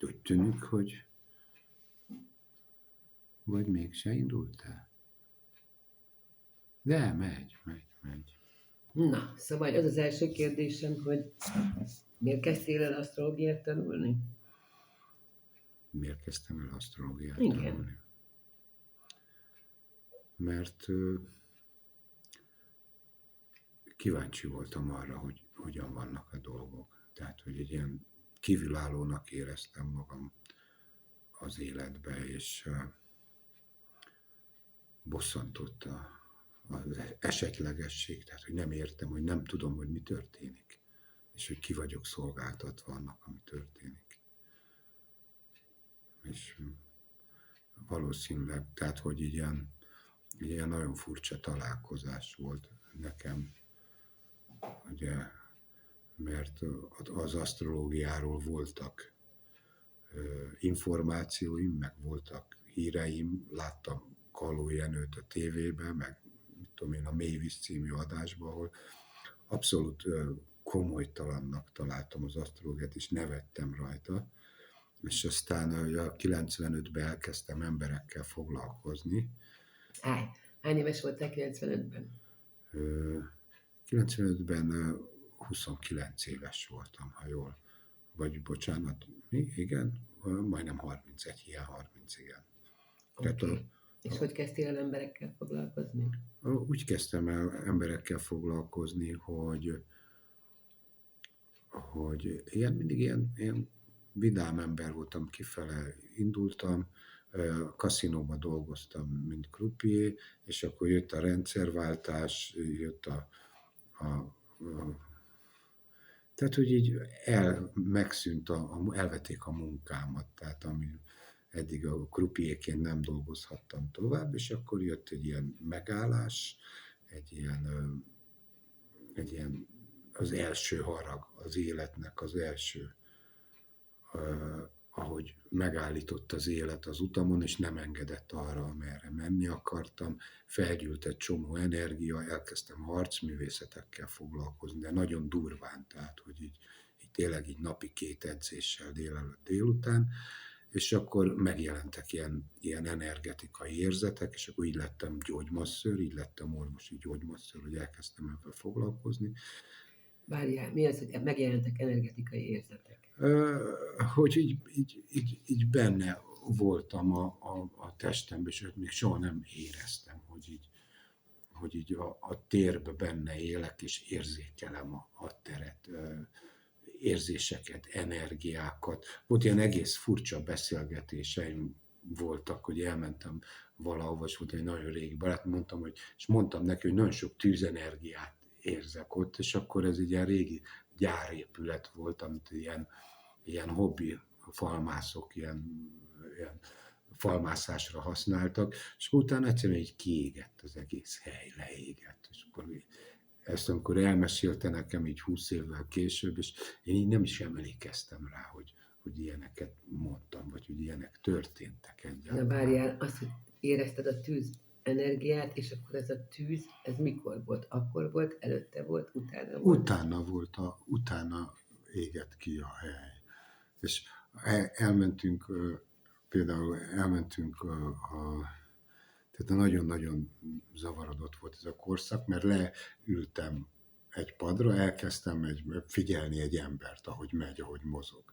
Úgy tűnik, hogy vagy mégse indult el. De megy. Na, szóval az az első kérdésem, hogy miért kezdtél el asztrológiát tanulni? Miért kezdtem el asztrológiát Igen. tanulni? Mert kíváncsi voltam arra, hogy hogyan vannak a dolgok. Tehát, hogy egy ilyen kívülállónak éreztem magam az életbe, és bosszantott az esetlegesség, tehát, hogy nem értem, hogy nem tudom, hogy mi történik, és hogy ki vagyok szolgáltatva annak, ami történik. És valószínűleg, tehát, hogy ilyen nagyon furcsa találkozás volt nekem, ugye, mert az asztrológiáról voltak információim, meg voltak híreim, láttam Kalló Jenőt a tévében, meg mit tudom én, a Mélyvíz című adásban, ahol abszolút komolytalannak találtam az asztrológiát, és nevettem rajta, és aztán a 95-ben elkezdtem emberekkel foglalkozni. Hány éves voltál 95-ben? 95-ben 29 éves voltam, ha jól, vagy bocsánat, igen, majdnem 31, ilyen 30, igen. Okay. És hogy kezdtél el emberekkel foglalkozni? Úgy kezdtem el emberekkel foglalkozni, hogy mindig ilyen vidám ember voltam, kifele indultam, kaszinóban dolgoztam, mint croupier, és akkor jött a rendszerváltás, jött tehát, hogy így megszűnt, elvették a munkámat, tehát ami eddig a croupier-ként nem dolgozhattam tovább, és akkor jött egy ilyen megállás, egy ilyen az első harag az életnek, az első, ahogy megállított az élet az utamon, és nem engedett arra, amerre menni akartam, felgyűlt egy csomó energia, elkezdtem harcművészetekkel foglalkozni, de nagyon durván, tehát, hogy így tényleg így napi 2 edzéssel délelőtt délután, és akkor megjelentek ilyen energetikai érzetek, és akkor így lettem gyógymasször, így lettem orvosi gyógymasször, hogy elkezdtem ebben foglalkozni. Várjál, mi az, hogy megjelentek energetikai érzetek? Hogy így benne voltam a testemben, és még soha nem éreztem, hogy így a térbe benne élek, és érzékelem a teret, érzéseket, energiákat. Volt ilyen egész furcsa beszélgetéseim voltak, hogy elmentem valahova, és volt egy nagyon régi barát, mondtam neki, hogy nagyon sok tűzenergiát érzek ott, és akkor ez egy ilyen régi gyárépület volt, amit ilyen hobbi falmászok, ilyen falmászásra használtak, és utána egyszerűen így kiégett az egész hely, leégett, és akkor ezt amikor elmesélte nekem így 20 évvel később, és én így nem is emlékeztem rá, hogy ilyeneket mondtam, vagy hogy ilyenek történtek egyáltalán. Na várjál, azt, hogy érezted a tűz energiát, és akkor ez a tűz, ez mikor volt? Akkor volt, előtte volt, utána volt? Utána égett ki a hely. És elmentünk tehát nagyon-nagyon zavarodott volt ez a korszak, mert leültem egy padra, elkezdtem figyelni egy embert, ahogy megy, ahogy mozog.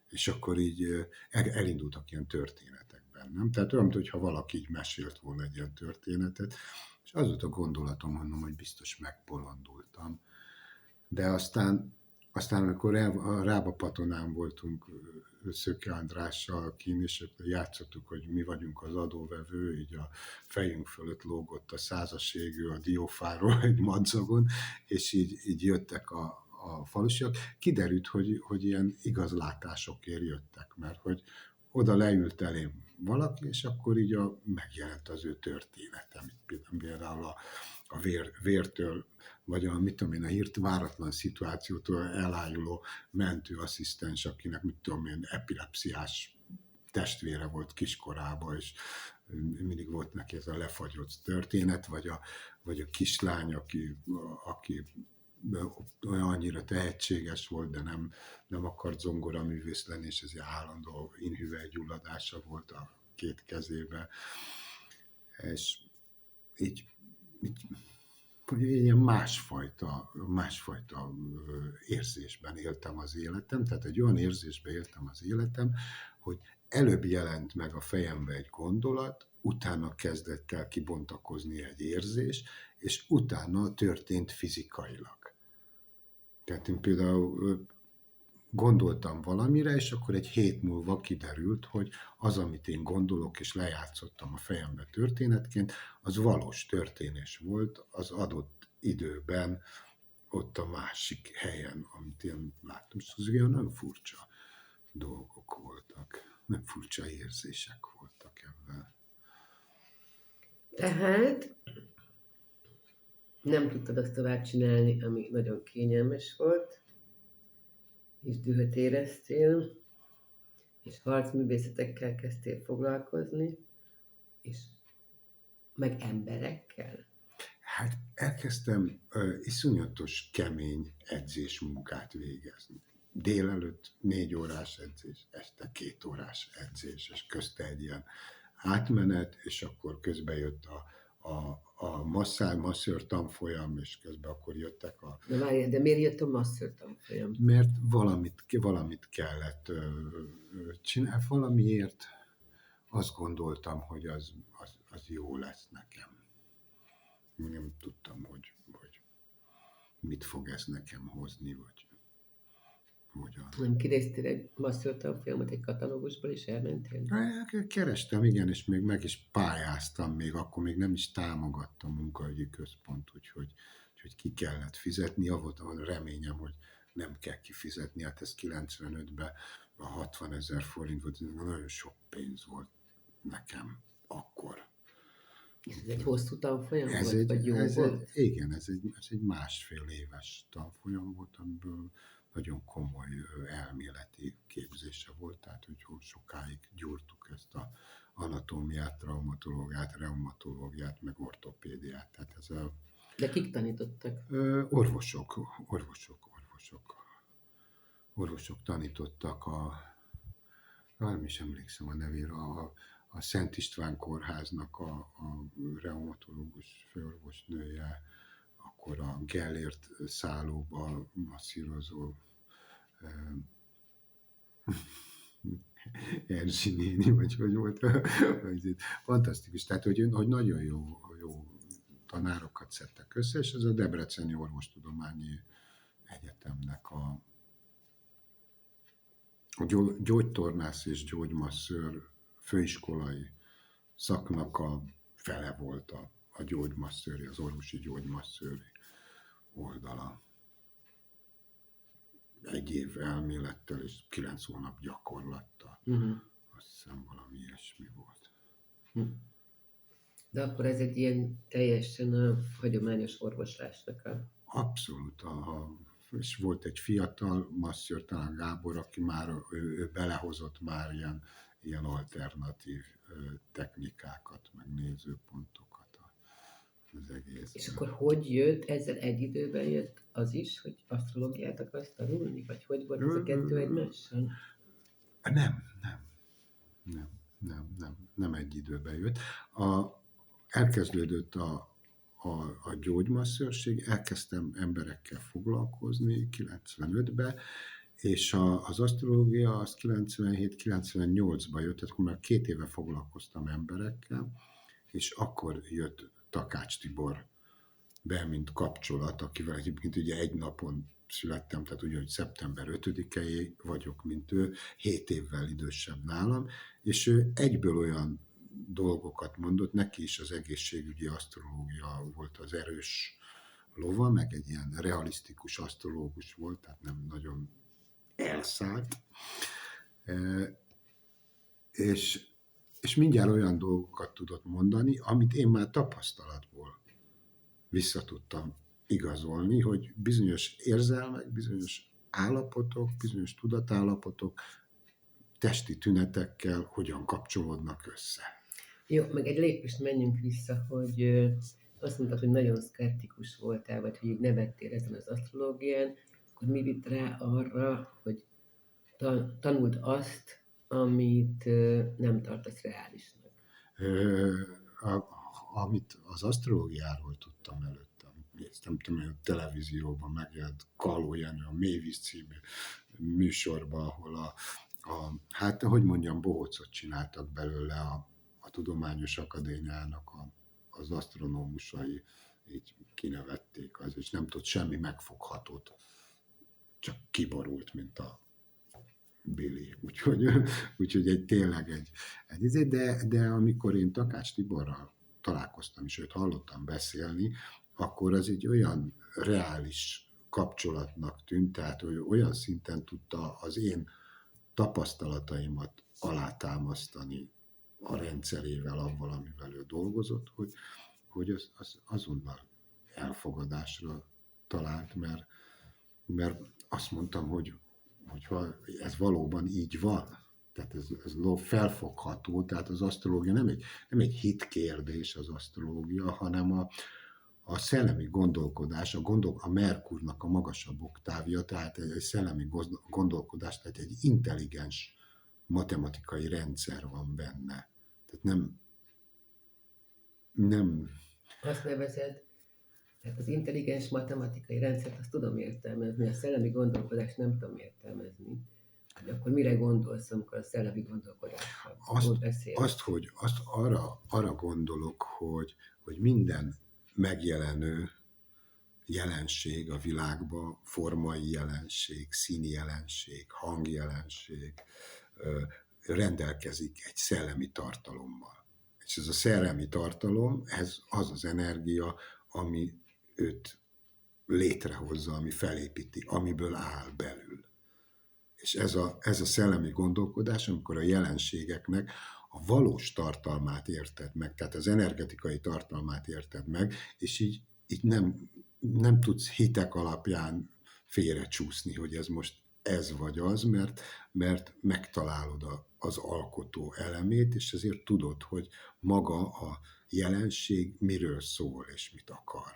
És akkor így elindultak ilyen történetek bennem. Tehát olyan, mintha valaki így mesélt volna egy ilyen történetet, és az volt a gondolatom, mondom, hogy biztos megbolondultam. De aztán amikor a Rába-Patonán voltunk Szöke Andrással kín, és játszottuk, hogy mi vagyunk az adóvevő, így a fejünk fölött lógott a 100-as égő a diófáról egy madzagon, és így jöttek a falusiak. Kiderült, hogy ilyen igazlátásokért jöttek, mert hogy oda leült elém valaki, és akkor így megjelent az ő története, például a vértől, vagy a váratlan szituációtól elájuló mentőasszisztens, akinek epilepsziás testvére volt kiskorában, és mindig volt neki ez a lefagyott történet, vagy a kislány, aki olyan annyira tehetséges volt, de nem akart zongoraművész lenni, és ez állandó inhüvelygyulladása volt a két kezébe. És így ilyen másfajta érzésben éltem az életem, tehát egy olyan érzésben éltem az életem, hogy előbb jelent meg a fejembe egy gondolat, utána kezdett el kibontakozni egy érzés, és utána történt fizikailag. Tehát én például gondoltam valamire, és akkor egy hét múlva kiderült, hogy az, amit én gondolok, és lejátszottam a fejembe történetként, az valós történés volt az adott időben, ott a másik helyen, amit én láttam. És az olyan nagyon furcsa dolgok voltak, nem furcsa érzések voltak ebben. Tehát nem tudtad azt tovább csinálni, ami nagyon kényelmes volt, és dühöt éreztél, és harcművészetekkel kezdtél foglalkozni, és meg emberekkel. Hát elkezdtem iszonyatos kemény edzésmunkát végezni. Délelőtt 4 órás edzés, este 2 órás edzés, és közte egy ilyen átmenet, és akkor közben jött a masször tanfolyam, és közben akkor jöttek a... De várjál, de miért jött a masször tanfolyam? Mert valamit kellett csinálni, valamiért azt gondoltam, hogy az jó lesz nekem. Nem tudtam, hogy mit fog ez nekem hozni, vagy hogyan. Nem kinéztél egy masször tanfolyamot egy katalógusból, és elmentél? Kerestem, igen, és még meg is pályáztam, még akkor még nem is támogatta a munkahogyi központ, úgyhogy ki kellett fizetni. Volt a reményem, hogy nem kell kifizetni, hát ez 95-ben a 60 000 forint volt, nagyon sok pénz volt nekem akkor. És ez egy hosszú tanfolyam volt, vagy jó volt? Igen, ez egy 1,5 éves tanfolyam volt, amiből nagyon komoly elméleti képzése volt, tehát hogy sokáig gyúrtuk ezt a anatómiát, traumatológiát, reumatológiát, meg ortopédiát. Tehát ez a... De kik tanítottak? Orvosok tanítottak nem is emlékszem a nevére, a Szent István kórháznak a reumatológus főorvosnője, akkor a Gellért szállóba masszírozó Erzsi néni, vagy hogy volt. Fantasztikus, tehát hogy nagyon jó tanárokat szedtek össze, és ez a Debreceni Orvostudományi Egyetemnek a gyógytornász és gyógymasszőr főiskolai szaknak a fele volt a gyógymasszőri, az orvosi gyógymasszőri oldala. 1 év elmélettel és 9 hónap gyakorlattal. Azt hiszem valami ilyesmi volt. De akkor ez egy ilyen teljesen a hagyományos orvoslásnak a... Abszolút. És volt egy fiatal masször, talán Gábor, aki már ő belehozott már ilyen alternatív technikákat, meg nézőpontokat az egész. És akkor hogy jött, ezzel egy időben jött az is, hogy asztrológiát akarsz tanulni? Vagy hogy volt ez a kettő egymással? Nem egy időben jött. Elkezdődött a gyógymasszőrség, elkezdtem emberekkel foglalkozni 95-ben, és az asztrológia az 97-98-ban jött, tehát akkor már 2 éve foglalkoztam emberekkel, és akkor jött Takács Tibor be, mint kapcsolat, akivel egyébként ugye egy napon születtem, tehát ugye, hogy szeptember 5-ei vagyok, mint ő, 7 évvel idősebb nálam, és ő egyből olyan dolgokat mondott, neki is az egészségügyi asztrológia volt az erős lova, meg egy ilyen realisztikus asztrológus volt, tehát nem nagyon elszállt. És mindjárt olyan dolgokat tudott mondani, amit én már tapasztalatból vissza tudtam igazolni, hogy bizonyos érzelmek, bizonyos állapotok, bizonyos tudatállapotok testi tünetekkel hogyan kapcsolódnak össze. Jó, meg egy lépést menjünk vissza, hogy azt mondtad, hogy nagyon szkeptikus voltál, vagy hogy így nevettél ezen az asztrológián, akkor mi vitt rá arra, hogy tanuld azt, amit nem tartasz reálisnak? Amit az asztrológiáról tudtam előttem, nem tudom, hogy a televízióban megjelent Kaló Jenő, a Mélyvíz című műsorban, ahol hát, hogy mondjam, bohócot csináltak belőle a Tudományos Akadémiának az asztronómusai, így kinevették az, és nem tudott semmi megfoghatót, csak kiborult, mint a Billy. Úgyhogy tényleg egy de amikor én Takács Tiborral találkoztam, és őt hallottam beszélni, akkor az egy olyan reális kapcsolatnak tűnt, tehát hogy olyan szinten tudta az én tapasztalataimat alátámasztani a rendszerével, avval, amivel ő dolgozott, hogy az azonnal elfogadásra talált, mert azt mondtam, hogyha ez valóban így van, tehát ez felfogható, tehát az asztrológia nem egy hitkérdés az asztrológia, hanem a szellemi gondolkodás, a Merkurnak a magasabb oktávja, tehát egy szellemi gondolkodás, tehát egy intelligens matematikai rendszer van benne. Tehát nem... Azt nevezed, tehát az intelligens matematikai rendszert azt tudom értelmezni, a szellemi gondolkodást nem tudom értelmezni. Hogy akkor mire gondolsz, amikor a szellemi gondolkodásról beszélsz? Azt arra gondolok, hogy minden megjelenő jelenség a világban, formai jelenség, színi jelenség, hangjelenség rendelkezik egy szellemi tartalommal. És ez a szellemi tartalom, ez az az energia, ami őt létrehozza, ami felépíti, amiből áll belül. És ez a szellemi gondolkodás, amikor a jelenségeknek a valós tartalmát érted meg, tehát az energetikai tartalmát érted meg, és így nem tudsz hitek alapján félrecsúszni, hogy ez most ez vagy az, mert megtalálod az alkotó elemét, és ezért tudod, hogy maga a jelenség miről szól, és mit akar.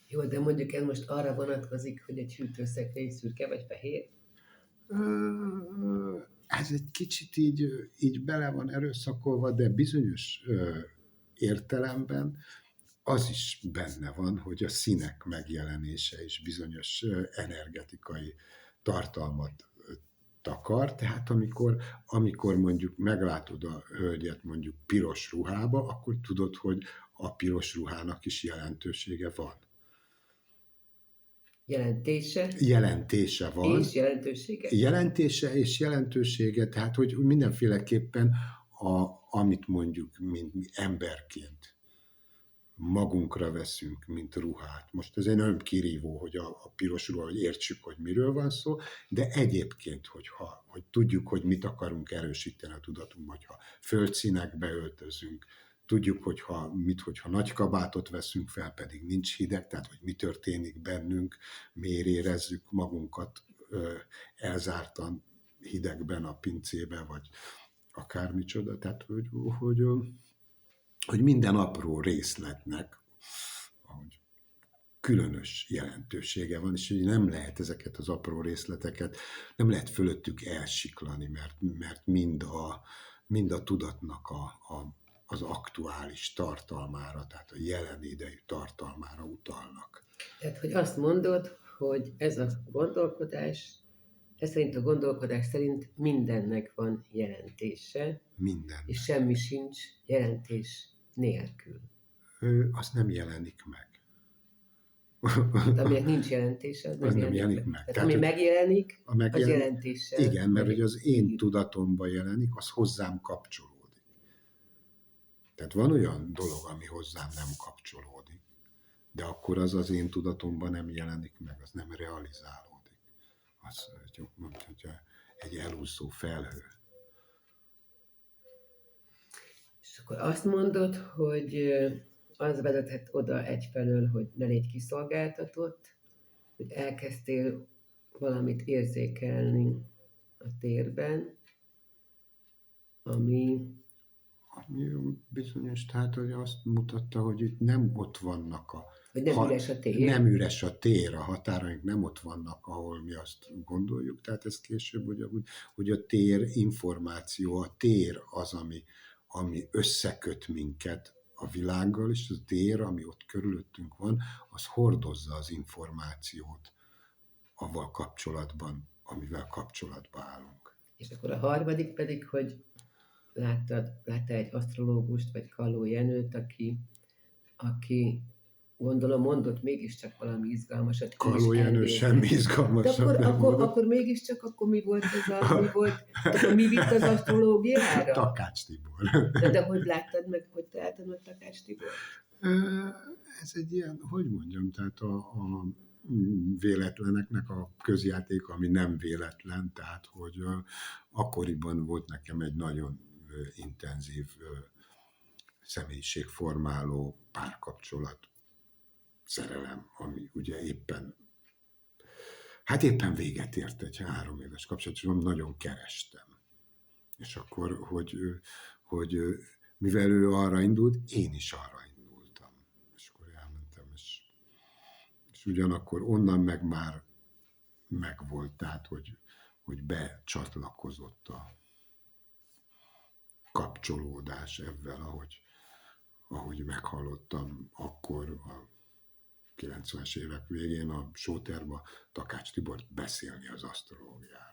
Jó, de mondjuk ez most arra vonatkozik, hogy egy hűtőszekrény szürke vagy fehér? Ez egy kicsit így bele van erőszakolva, de bizonyos értelemben az is benne van, hogy a színek megjelenése is bizonyos energetikai tartalmat takar, tehát amikor mondjuk meglátod a hölgyet mondjuk piros ruhába, akkor tudod, hogy a piros ruhának is jelentősége van. Jelentése van. És jelentősége? Jelentése és jelentősége, tehát hogy mindenféleképpen amit mondjuk mint mi emberként magunkra veszünk, mint ruhát. Most ez egy nagyon kirívó, hogy a piros ruha, hogy értsük, hogy miről van szó, de egyébként, hogy tudjuk, hogy mit akarunk erősíteni a tudatunkban, hogyha földszínekbe öltözünk, tudjuk, hogyha nagy kabátot veszünk fel, pedig nincs hideg, tehát hogy mi történik bennünk, miért érezzük magunkat elzártan hidegben a pincébe, vagy akármicsoda, tehát hogy minden apró részletnek különös jelentősége van, és hogy nem lehet ezeket az apró részleteket, nem lehet fölöttük elsiklani, mert mind a tudatnak az aktuális tartalmára, tehát a jelen idejű tartalmára utalnak. Tehát, hogy azt mondod, hogy ez szerint a gondolkodás szerint mindennek van jelentése. Minden. És semmi sincs jelentés nélkül. Az nem jelenik meg. De aminek nincs jelentése, az nem jelenik meg. Tehát ami megjelenik, az jelentéssel. Igen, mert hogy az én tudatomba jelenik, az hozzám kapcsolódik. Tehát van olyan dolog, ami hozzám nem kapcsolódik, de akkor az én tudatomban nem jelenik meg, az nem realizálódik. Az, hogy egy elúszó felhő. És akkor azt mondod, hogy az vezethet oda egyfelől, hogy ne légy kiszolgáltatott, hogy elkezdtél valamit érzékelni a térben, ami Bizonyos, tehát hogy azt mutatta, hogy itt nem ott vannak Hogy nem üres a tér. nem üres a tér, a határaink nem ott vannak, ahol mi azt gondoljuk, tehát ez később ugye úgy, hogy a tér információ, a tér az, ami összeköt minket a világgal, és a tér, ami ott körülöttünk van, az hordozza az információt avval kapcsolatban, amivel kapcsolatba állunk. És akkor a harmadik pedig, hogy láttál egy asztrológust, vagy Kalló Jenőt, aki gondolom mondott mégiscsak valami izgalmasat. Kalló Jenő semmi izgalmasabb de nem mondott. akkor mégiscsak akkor mi volt mi vitt az asztrológiára? Takács Tibor. De hogy láttad meg, hogy találtad meg Takács Tibor? Ez egy ilyen, hogy mondjam, tehát a véletleneknek a közjáték, ami nem véletlen, tehát hogy akkoriban volt nekem egy nagyon intenzív személyiségformáló párkapcsolat, szerelem, ami ugye éppen véget ért egy 3 éves kapcsolat, és nagyon kerestem. És akkor, hogy mivel ő arra indult, én is arra indultam. És akkor elmentem, és ugyanakkor onnan meg már megvolt, tehát, hogy becsatlakozott a kapcsolódás ebben, ahogy meghallottam akkor a 90-es évek végén a Sóterba Takács Tibort beszélni az asztrológiáról.